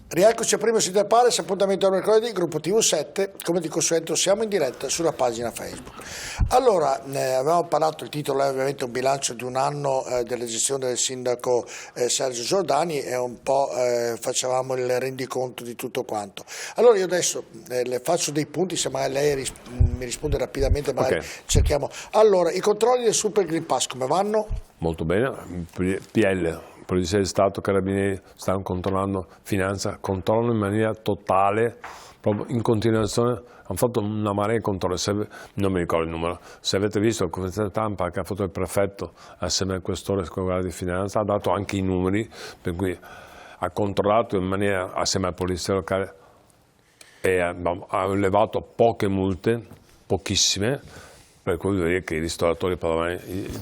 Rieccoci a Primo Sito Palace, appuntamento a mercoledì, gruppo TV7, come di consueto siamo in diretta sulla pagina Facebook. Allora, avevamo parlato, il titolo è ovviamente un bilancio di un anno della gestione del sindaco Sergio Giordani e un po' facevamo il rendiconto di tutto quanto. Allora io adesso le faccio dei punti, se magari lei mi risponde rapidamente, magari cerchiamo. Allora, i controlli del Super Green Pass come vanno? Molto bene, PL. Polizia di Stato, Carabinieri stanno controllando finanza, controllano in maniera totale, proprio in continuazione, hanno fatto una marea di controlli, non mi ricordo il numero, se avete visto la conferenza stampa che ha fatto il prefetto assieme al questore di finanza, ha dato anche i numeri, per cui ha controllato in maniera, assieme alla polizia locale, e ha elevato poche multe, pochissime, per cui vuol dire che i ristoratori padovani,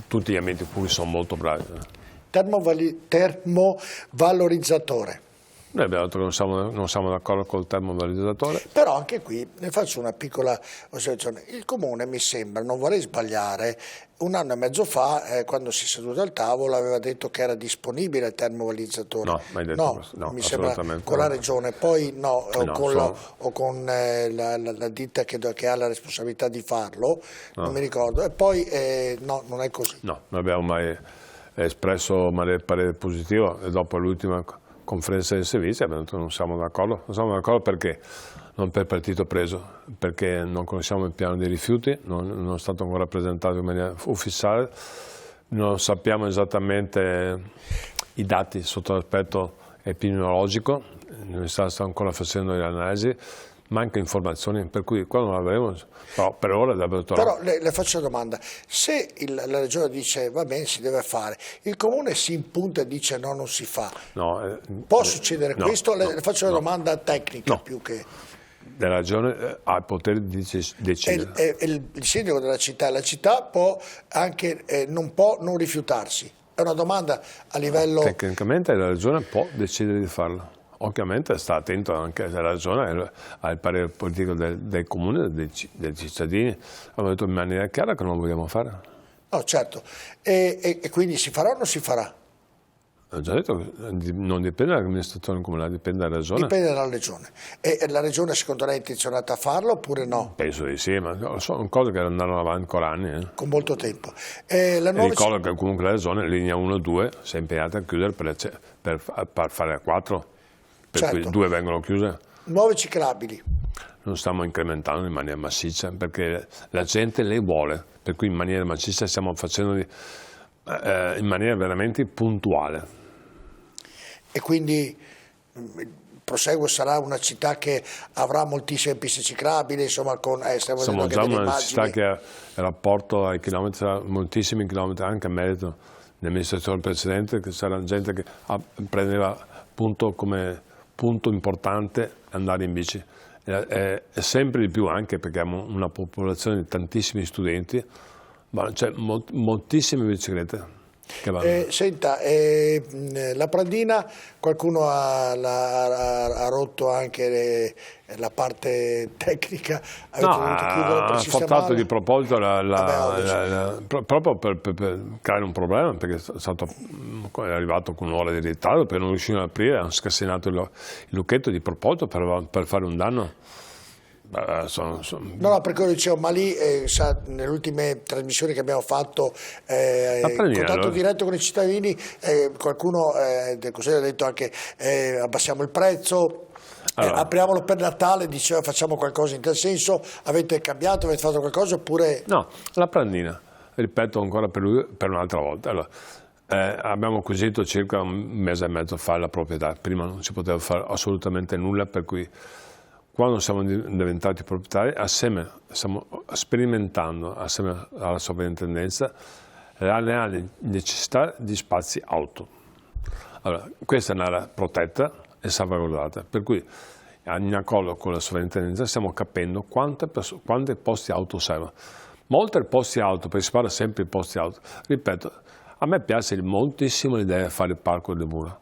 tutti gli ambienti pubblici sono molto bravi. Termovalorizzatore. Noi abbiamo detto che non siamo d'accordo col termovalorizzatore. Però anche qui ne faccio una piccola osservazione. Il Comune, mi sembra, non vorrei sbagliare, un anno e mezzo fa, quando si è seduto al tavolo, aveva detto che era disponibile il termovalorizzatore. No, mai detto questo. No, mi sembra con la Regione, poi no, o con la ditta che ha la responsabilità di farlo, non mi ricordo, e poi no, non è così. No, non abbiamo mai espresso parere positivo e dopo l'ultima conferenza dei servizi abbiamo detto non siamo d'accordo. Non siamo d'accordo perché non per partito preso, perché non conosciamo il piano dei rifiuti, non è stato ancora presentato in maniera ufficiale, non sappiamo esattamente i dati sotto l'aspetto epidemiologico, non sta ancora facendo le analisi, manca informazioni, per cui quando non avremo, però per ora Però le faccio una domanda, se la Regione dice va bene, si deve fare, il Comune si impunta e dice no, non si fa, può succedere questo? Le faccio una domanda tecnica più che... La Regione ha il potere di decidere. Il sindaco della città, la città può anche, non può non rifiutarsi, è una domanda a livello... Tecnicamente la Regione può decidere di farlo. Ovviamente sta attento anche la Regione al parere politico del Comune, dei cittadini. Abbiamo detto in maniera chiara che non lo vogliamo fare. No, certo. E quindi si farà o non si farà? Ho già detto che non dipende dall'amministrazione comunale, dipende dalla Regione. Dipende dalla Regione. E la Regione secondo lei è intenzionata a farlo oppure no? Penso di sì, ma sono cose che andranno avanti ancora anni. Con molto tempo. Ricordo che comunque la Regione, linea 1 e 2, si è impegnata a chiudere per fare 4. Per cui 2 vengono chiuse. Nuove ciclabili. Non stiamo incrementando in maniera massiccia perché la gente le vuole, per cui in maniera massiccia stiamo facendo in maniera veramente puntuale. E quindi Proseguo sarà una città che avrà moltissime piste ciclabili, insomma, siamo già una città che ha rapporto ai chilometri, moltissimi chilometri, anche a merito dell'amministrazione precedente, che c'era gente che prendeva come punto importante andare in bici. E sempre di più, anche perché abbiamo una popolazione di tantissimi studenti, ma c'è moltissime biciclette che vanno. Senta, la Pradina qualcuno ha rotto anche la parte tecnica? Ha fatto di proposito proprio per creare un problema, perché è arrivato con un'ora di ritardo, perché non riuscivano ad aprire, hanno scassinato il lucchetto di proposito per fare un danno. No, perché dicevo, ma lì nelle ultime trasmissioni che abbiamo fatto contatto diretto con i cittadini, qualcuno del Consiglio ha detto anche abbassiamo il prezzo, apriamolo per Natale, diceva facciamo qualcosa in tal senso. Avete cambiato, avete fatto qualcosa oppure? No, la Pradina, ripeto ancora per lui per un'altra volta. Allora, abbiamo acquisito circa un mese e mezzo fa la proprietà, prima non si poteva fare assolutamente nulla, per cui quando siamo diventati proprietari, stiamo sperimentando assieme alla sovrintendenza la reale necessità di spazi auto. Allora, questa è un'area protetta e salvaguardata, per cui in accordo con la sovrintendenza stiamo capendo quanti posti auto servono. Ma oltre ai posti auto, perché si parla sempre di posti auto, ripeto, a me piace moltissimo l'idea di fare il parco di mura,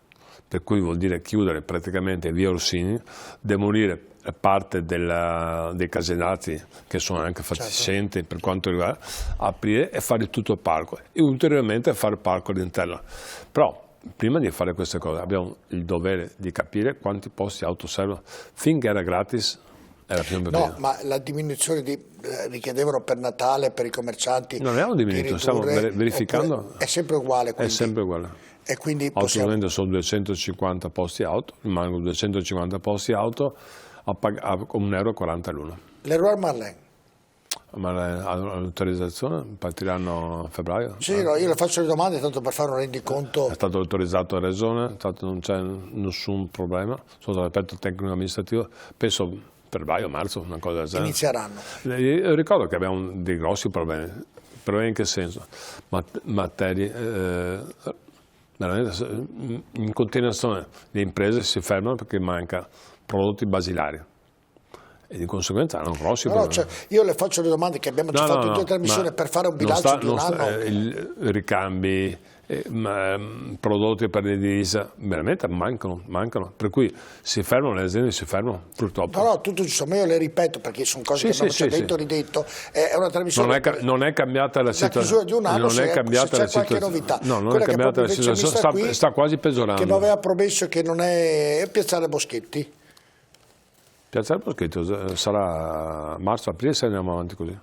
per cui vuol dire chiudere praticamente via Orsini, demolire parte dei casenati che sono anche fatiscenti per quanto riguarda, aprire e fare tutto il parco e ulteriormente fare il parco all'interno. Però prima di fare queste cose abbiamo il dovere di capire quanti posti auto servono. Finché era gratis era sempre bene. No, ma la diminuzione richiedevano per Natale, per i commercianti. Non abbiamo diminuito, stiamo verificando. È sempre uguale. Quindi. È sempre uguale. E quindi Attualmente sono 250 posti auto, rimangono 250 posti auto a €1,40 l'uno. Leroy Merlin. Ma l'autorizzazione partiranno a febbraio? Sì, no, io le faccio le domande tanto per fare un rendiconto. È stato autorizzato a regione, non c'è nessun problema, sotto l'aspetto tecnico-amministrativo, penso febbraio, marzo, una cosa del genere. Inizieranno. Io ricordo che abbiamo dei grossi problemi in che senso? Materie, veramente in continuazione le imprese si fermano perché manca prodotti basilari. E di conseguenza hanno grossi problemi. Cioè, io le faccio le domande che abbiamo già fatto in 2 trasmissioni per fare un bilancio di un anno. Ricambi, prodotti per l'edilizia veramente mancano, per cui si fermano, le aziende si fermano purtroppo. No, tutto giusto, ma io le ripeto perché sono cose che abbiamo già detto, ridetto, è una trasmissione. Non è cambiata la situazione. La chiusura di un anno, non è cambiata se c'è qualche novità. No, non è cambiata la situazione, sta quasi peggiorando. Che mi aveva promesso che non è Piazzale Boschetti. Piazzale Boschetti sarà marzo-aprile se andiamo avanti così.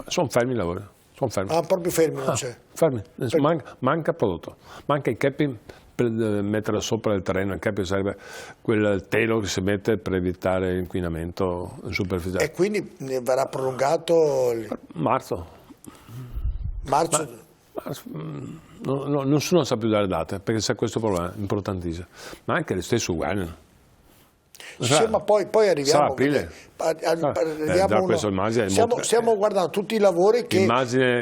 Sono fermi i lavori. Sono fermi. Ah, proprio fermi non c'è. Fermi. Manca prodotto. Manca il capping per mettere sopra il terreno. Il capping sarebbe quel telo che si mette per evitare l'inquinamento superficiale. E quindi verrà prolungato? Marzo. Marzo? Nessuno sa più dare date perché c'è questo problema importantissimo. Ma anche le stesse uguali. Sì, ma poi arriviamo. Sarà aprile. Stiamo guardando tutti i lavori che.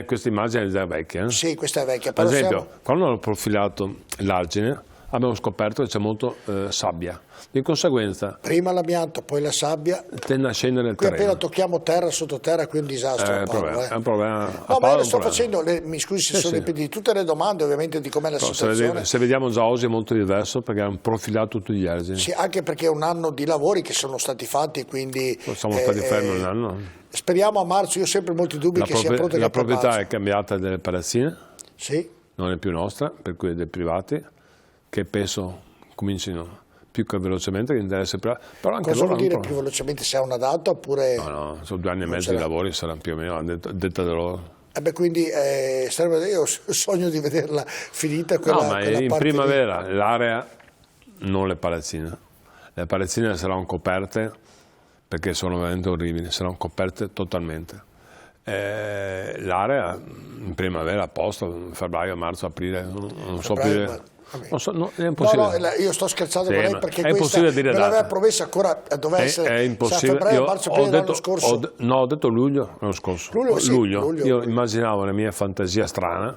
Questa immagine è già vecchia. Sì, questa è vecchia. Per esempio, quando hanno profilato l'argine, abbiamo scoperto che c'è molto sabbia. Di conseguenza. Prima l'amianto, poi la sabbia. Tende a scendere il qui terreno. Appena tocchiamo terra, sottoterra, qui è un disastro. È un problema. No, ma io sto facendo, mi scusi se sono ripetiti, tutte le domande ovviamente di com'è la situazione. Se vediamo già oggi è molto diverso perché hanno profilato tutti gli argini. Sì, anche perché è un anno di lavori che sono stati fatti, quindi. Siamo stati fermi un anno. Speriamo a marzo, io ho sempre molti dubbi che sia pronta. La proprietà è cambiata delle palazzine. Sì. Non è più nostra, per cui è dei privati, che penso comincino più che velocemente che interesse però anche cosa vuol dire più velocemente, se è una data oppure no, sono 2 anni e mezzo di lavori, saranno più o meno detta da loro. Quindi io ho sogno di vederla finita quella, no, ma in primavera l'area, non le palazzine saranno coperte perché sono veramente orribili, saranno coperte totalmente. L'area in primavera a posto, febbraio, marzo, aprile, non so più. È impossibile. No, io sto scherzando con lei perché è impossibile dire me l'aveva promessa ancora, doveva essere. È impossibile. Febbraio, marzo, l'anno scorso. Ho detto luglio l'anno scorso. Luglio. Io immaginavo nella mia fantasia strana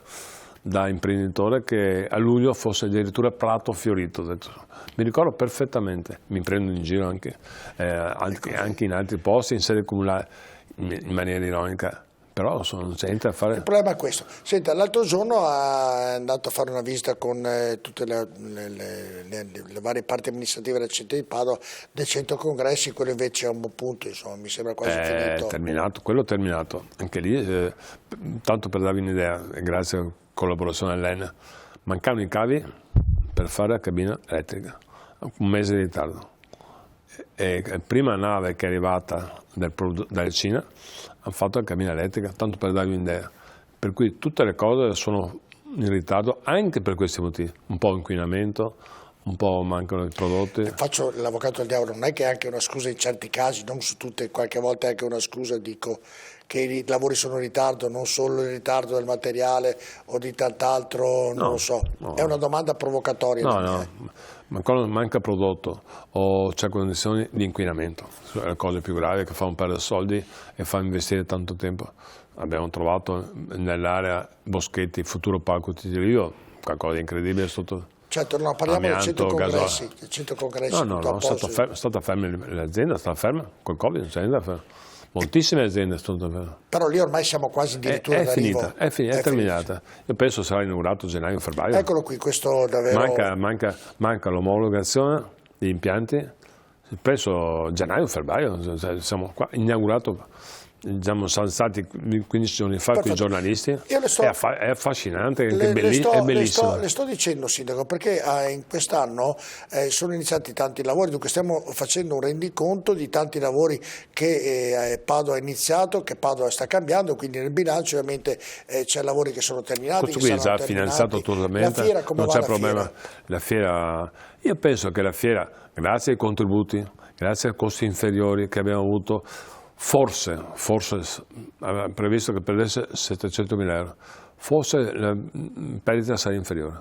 da imprenditore che a luglio fosse addirittura prato fiorito. Mi ricordo perfettamente, mi prendo in giro anche in altri posti, in sede comunale, in maniera ironica. Però non c'è niente a fare. Il problema è questo. Senta, l'altro giorno è andato a fare una visita con tutte le varie parti amministrative del centro di Padova, del centro congressi, quello invece è un buon punto, insomma, mi sembra quasi finito. Quello è terminato. Anche lì, tanto per darvi un'idea, grazie alla collaborazione dell'ENA, mancavano i cavi per fare la cabina elettrica, 1 mese di ritardo. E la prima nave che è arrivata dalla Cina hanno fatto la cabina elettrica, tanto per darvi un'idea. Per cui tutte le cose sono in ritardo anche per questi motivi, un po' inquinamento, un po' mancano i prodotti. Faccio l'avvocato del diavolo, non è che è anche una scusa in certi casi, non su tutte, qualche volta è anche una scusa, dico che i lavori sono in ritardo, non solo il ritardo del materiale o di tant'altro, non lo so, è una domanda provocatoria. Ma quando manca prodotto o c'è condizioni di inquinamento, sono le cose più gravi che fanno perdere soldi e fanno investire tanto tempo. Abbiamo trovato nell'area Boschetti, futuro parco Titilio, qualcosa di incredibile sotto. Certo, no, parliamo del centro congressi. No, è stata ferma l'azienda, è stata ferma col Covid, non c'è niente da fare. Moltissime aziende sono ferme. Però lì ormai siamo quasi addirittura d'arrivo. È terminata. Io penso sarà inaugurato gennaio-febbraio. Eccolo qui, questo davvero. Manca l'omologazione degli impianti. Penso gennaio-febbraio, siamo qua, inaugurato diciamo, siamo stati 15 giorni fa con i giornalisti, è affascinante, è bellissimo. Le sto dicendo, Sindaco, perché in quest'anno sono iniziati tanti lavori, dunque stiamo facendo un rendiconto di tanti lavori che Padova ha iniziato, che Padova sta cambiando, quindi nel bilancio ovviamente c'è lavori che sono terminati. Questo qui è già finanziato totalmente, la fiera, come non c'è problema. La fiera, io penso che la fiera, grazie ai contributi, grazie ai costi inferiori che abbiamo avuto, forse aveva previsto che perdesse 700.000 euro, forse la perdita sarà inferiore,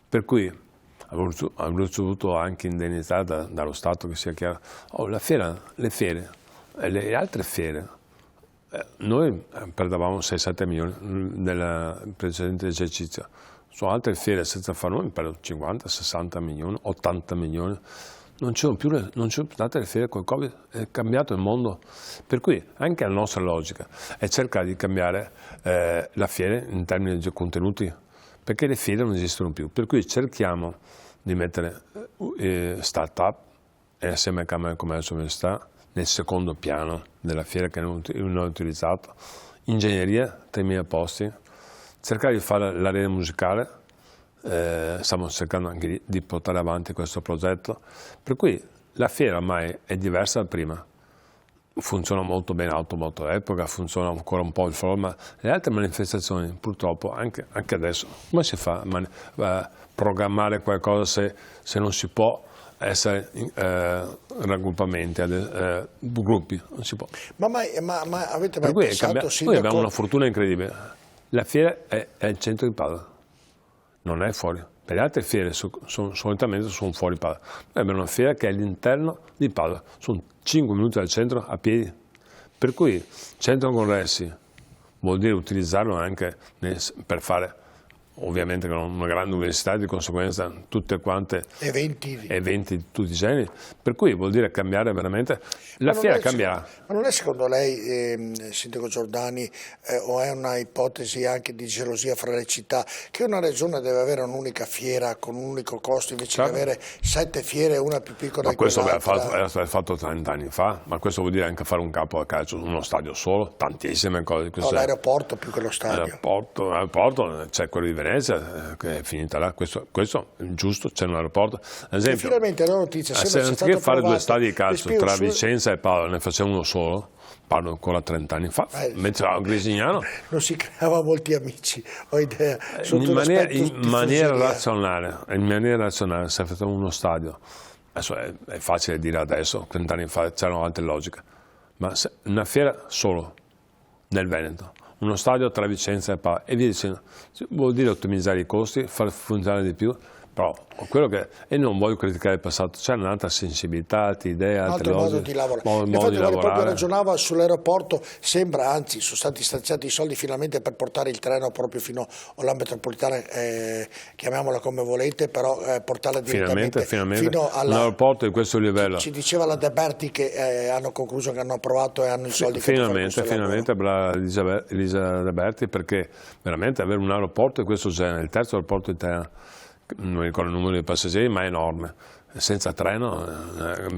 per cui avrò ricevuto anche indennità dallo Stato, che sia chiaro. La fiera, le fiere, le altre fiere, noi perdevamo 6-7 milioni nel precedente esercizio, su altre fiere senza far noi perdo 50, 60 milioni, 80 milioni. Non ci sono più state le fiere con il Covid, è cambiato il mondo, per cui anche la nostra logica è cercare di cambiare la fiera in termini di contenuti, perché le fiere non esistono più, per cui cerchiamo di mettere start-up assieme a Camera di Commercio e Università nel secondo piano della fiera che non ho utilizzato, ingegneria, 3.000 posti, cercare di fare l'arena musicale. Stiamo cercando anche di portare avanti questo progetto, per cui la fiera ormai è diversa da prima, funziona molto bene Automoto Epoca, funziona ancora un po' il forum, ma le altre manifestazioni purtroppo anche adesso come si fa a programmare qualcosa se non si può essere raggruppamenti, gruppi, non si può. Ma avete mai pensato, Sindaco? Noi abbiamo una fortuna incredibile, la fiera è il centro di Padova. Non è fuori, per le altre fiere solitamente sono fuori Padova. Noi abbiamo una fiera che è all'interno di Padova, sono 5 minuti dal centro a piedi, per cui centro congressi vuol dire utilizzarlo anche per fare, ovviamente con una grande università, di conseguenza tutte quante eventi di tutti i generi, per cui vuol dire cambiare veramente, la fiera cambierà. Ma non è secondo lei, Sindaco Giordani, o è una ipotesi anche di gelosia fra le città, che una regione deve avere un'unica fiera con un unico costo invece di avere 7 fiere, una più piccola di quell'altra? Ma questo era fatto 30 anni fa, ma questo vuol dire anche fare un campo da calcio, uno stadio solo, tantissime cose. L'aeroporto più che lo stadio. L'aeroporto, c'è quello di Venezia, che è finita là, questo è giusto, c'è un aeroporto. Ad esempio, e finalmente la notizia, anziché fare 2 stadi di calcio tra Vicenza e Padova, ne facciamo uno solo, parlo ancora 30 anni fa, mentre a Grisignano non si creava molti amici, ho idea. In maniera razionale, se facciamo uno stadio, adesso è facile dire adesso, 30 anni fa c'erano altre logiche, ma una fiera solo nel Veneto, uno stadio tra Vicenza e Padova, e via dicendo, vuol dire ottimizzare i costi, far funzionare di più. Però quello che, e non voglio criticare il passato, c'è un'altra sensibilità, altre idee, altre modo di lavorare. Infatti, proprio ragionava sull'aeroporto, sembra, anzi, sono stati stanziati i soldi finalmente per portare il treno proprio fino alla metropolitana, chiamiamola come volete, però portarla direttamente fino all'aeroporto di questo livello. Ci diceva la De Berti che hanno concluso, che hanno approvato e hanno i soldi. Finalmente, brava Elisa De Berti, perché veramente avere un aeroporto di questo genere, il terzo aeroporto italiano, non ricordo il numero di passeggeri, ma è enorme, senza treno,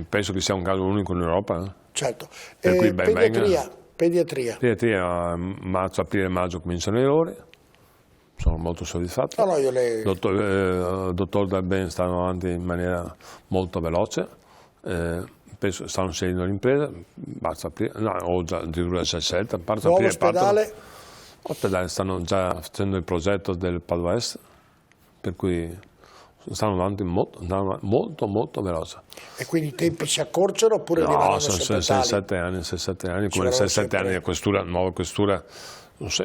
penso che sia un caso unico in Europa. Certo. Per cui Pediatria. Aprile e maggio cominciano i lavori, sono molto soddisfatto. Dottor Dalben stanno avanti in maniera molto veloce, penso stanno scegliendo l'impresa, ho già addirittura già scelta. Nuovo ospedale? Ospedale, stanno già facendo il progetto del Padova Est, per cui stanno avanti molto veloce. E quindi i tempi si accorciano oppure rimangono sempre tali? 6-7 anni, come 6-7 anni di questura, nuova questura,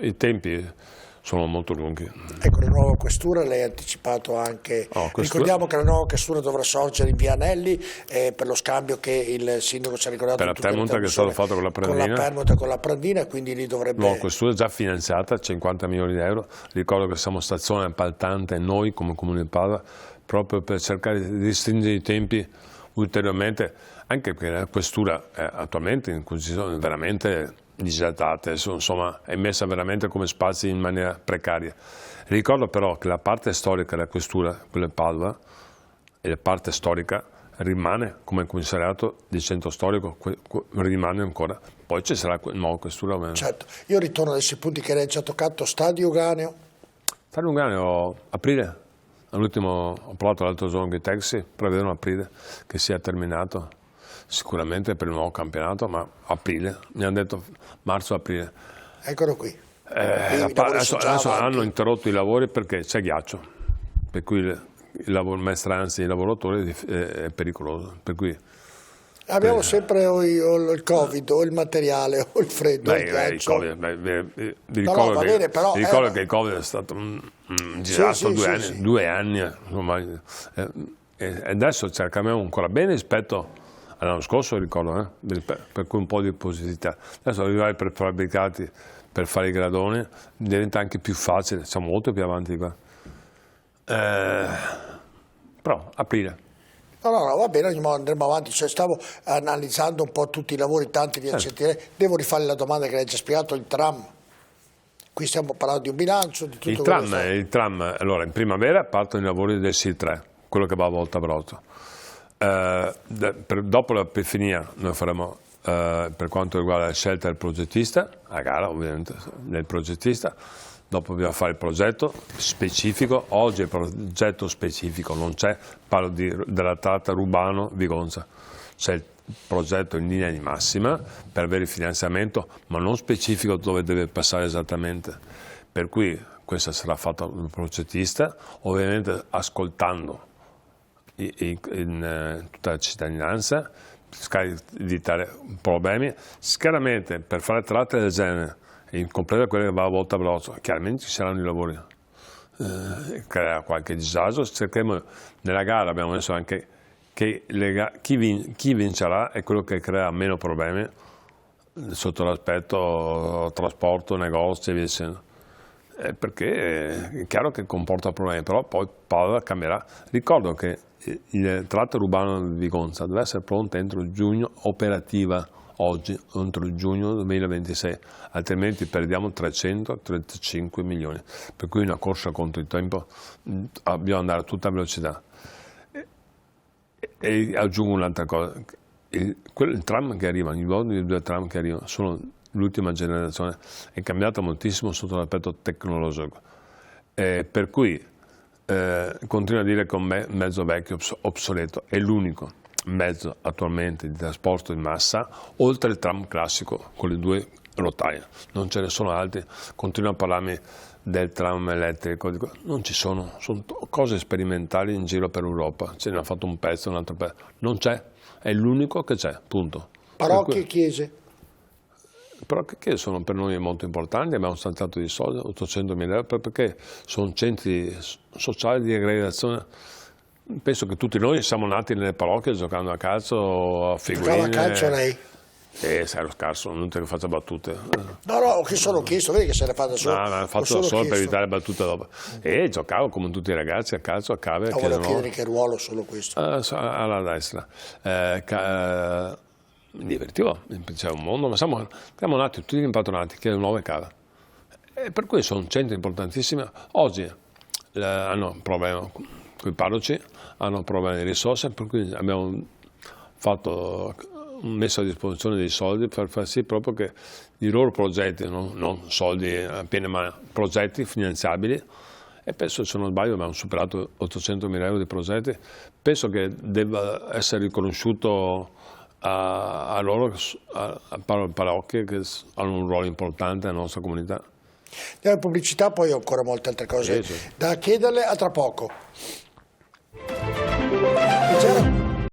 i tempi sono molto lunghi. Ecco, la nuova questura, lei ha anticipato anche, ricordiamo che la nuova questura dovrà sorgere in via Anelli per lo scambio che il sindaco ci ha ricordato. Per la permuta che è stato fatto con la Prandina. Con la permuta con la Prandina, quindi lì dovrebbe... Nuova questura già finanziata, 50 milioni di euro, ricordo che siamo stazione appaltante noi come Comune di Padova, proprio per cercare di restringere i tempi ulteriormente, anche perché la questura è attualmente in condizioni veramente disagiate, insomma è messa veramente come spazi in maniera precaria. Ricordo però che la parte storica della questura, quella di Padova, e la parte storica rimane come commissariato di centro storico, rimane ancora. Poi ci sarà il nuovo questura. Certo, io ritorno ad questi punti che lei ha già toccato. Stadio Uganeo. Stadio Uganeo, aprile, ho parlato l'altro giorno con i taxi, prevedono aprile che sia terminato, sicuramente per il nuovo campionato, ma aprile, mi hanno detto marzo-aprile. Eccolo qui. Adesso hanno interrotto i lavori perché c'è ghiaccio, per cui il maestranza dei lavoratori è pericoloso. Per cui, abbiamo sempre o il Covid, o il materiale, o il freddo, o il ghiaccio. Vi ricordo che il Covid è stato un disastro, 2 anni. Insomma, e adesso cerchiamo ancora bene rispetto all'anno scorso, ricordo, per cui un po' di positività. Adesso arrivare i prefabbricati per fare i gradoni diventa anche più facile, siamo molto più avanti di qua. Però aprile. No, va bene, andremo avanti. Stavo analizzando un po' tutti i lavori, tanti di accettere. Devo rifare la domanda che lei ha già spiegato, il tram. Qui stiamo parlando di un bilancio, di tutto il tram, allora in primavera partono i lavori del SIL3, quello che va a Volta Brozzo. Dopo l'Epifania noi faremo, per quanto riguarda la scelta del progettista, a gara ovviamente del progettista, dopo bisogna fare il progetto specifico. Oggi il progetto specifico non c'è, parlo della tratta Rubano-Vigonza, c'è il progetto in linea di massima per avere il finanziamento, ma non specifico dove deve passare esattamente, per cui questa sarà fatta dal progettista, ovviamente ascoltando in tutta la cittadinanza, cercare di evitare problemi. Chiaramente per fare tratte del genere, in completa quella che va a Volta Brozzo, chiaramente ci saranno i lavori, crea qualche disagio. Cercheremo, nella gara abbiamo messo anche che chi vincerà è quello che crea meno problemi sotto l'aspetto trasporto, negozi e via dicendo. Perché è chiaro che comporta problemi, però poi Padova cambierà. Ricordo che il tratto Rubano-Vigonza deve essere pronta entro giugno, operativa oggi, entro giugno 2026, altrimenti perdiamo 335 milioni, per cui una corsa contro il tempo, dobbiamo andare a tutta velocità. E aggiungo un'altra cosa, il tram che arriva, i due tram che arrivano sono l'ultima generazione, è cambiata moltissimo sotto l'aspetto tecnologico, per cui continuo a dire che un mezzo vecchio obsoleto è l'unico mezzo attualmente di trasporto in massa oltre il tram classico con le 2 rotaie, non ce ne sono altri. Continuo a parlarmi del tram elettrico, non ci sono cose sperimentali in giro per Europa, ce ne ha fatto un pezzo, un altro pezzo, non c'è, è l'unico che c'è, punto. Parrocchie e chiese? Parrocchie e chiese sono per noi molto importanti, abbiamo stanziato di soldi, 800.000 euro, perché sono centri sociali di aggregazione. Penso che tutti noi siamo nati nelle parrocchie giocando a calcio, a figurine. Giocava a calcio lei? Ero scarso, non te che faccia battute. No, che solo chiesto, vedi che se ne fa da solo. No, faccio da solo per evitare battute dopo. E giocavo come tutti i ragazzi a calcio, a cave. Volevo chiedere che ruolo solo questo? Alla destra. Mi divertivo, c'è un mondo, ma siamo nati tutti impatronati, che è 9 cave. E per cui sono centri importantissimi. Oggi hanno un problema con i parroci, hanno problemi di risorse, per cui abbiamo messo a disposizione dei soldi per far sì proprio che i loro progetti, non soldi appena, ma progetti finanziabili, e penso, se non sbaglio, abbiamo superato 800.000 euro di progetti, penso che debba essere riconosciuto a loro, a parrocchie che hanno un ruolo importante nella nostra comunità. Andiamo in pubblicità, poi ho ancora molte altre cose da chiederle, a tra poco.